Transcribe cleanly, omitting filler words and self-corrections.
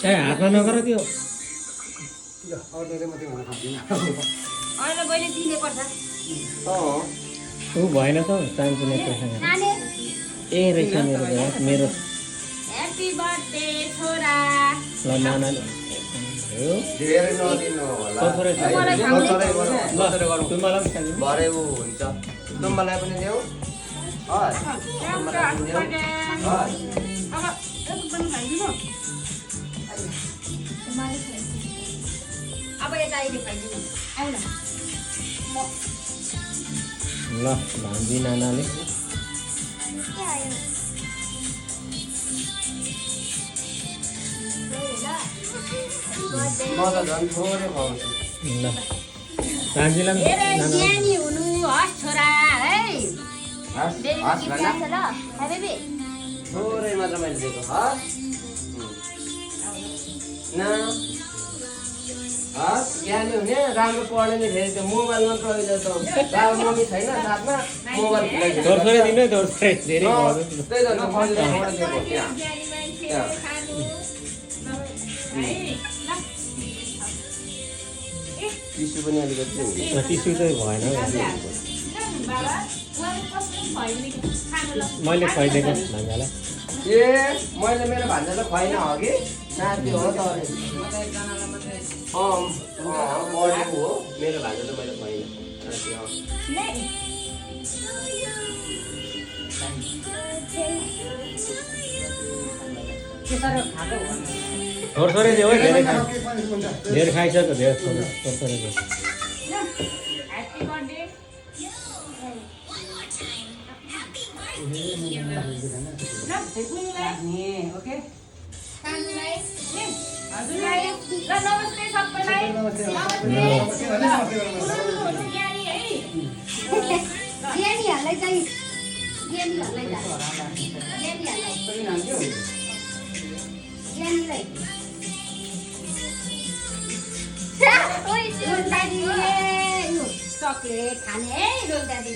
हातमा नगर त्यो ऊ भएन त चान्चु नै ए रहेछ मेरो ह्यापी बर्थडे छोरा ल नाना धेरै नदिनु होला भरे ऊ हुन्छ तुम्बालाई पनि देऊ अब यता अहिले खाइदिनु आउ न ल भान्जी नानाले म त झन् थोरै खुवाउँछु ल भान्जीलाई धेरै ज्ञानी हुनु हस् छोरा है हस् भन थोरै मात्र मैले दिएको हस् न हस् ज्ञानी हुने राम्रो पढ्ने नि फेरि त्यो मोबाइल मात्र अहिले त बाबा मम्मी छैन साथमा मोबाइल थोरै दिनु थोरै धेरै त्यही त नखोजेर थोरै दिएको त्यहाँ टिस्यु पनि अलिकति टिस्यु चाहिँ भएन मैले खुवाइदिएको भान्जालाई ए मैले मेरो भान्जालाई खुवाइनँ अघि साथी हो त पढेको हो मेरो भान्जा त मैले खुवाइनँ थोरै देऊ है धेरै खाइसक्यो धेरै थोरै देऊ नमस्ते सबैलाई ज्ञानीहरूलाई चाहिँ चक्लेट खाने है रोल दादी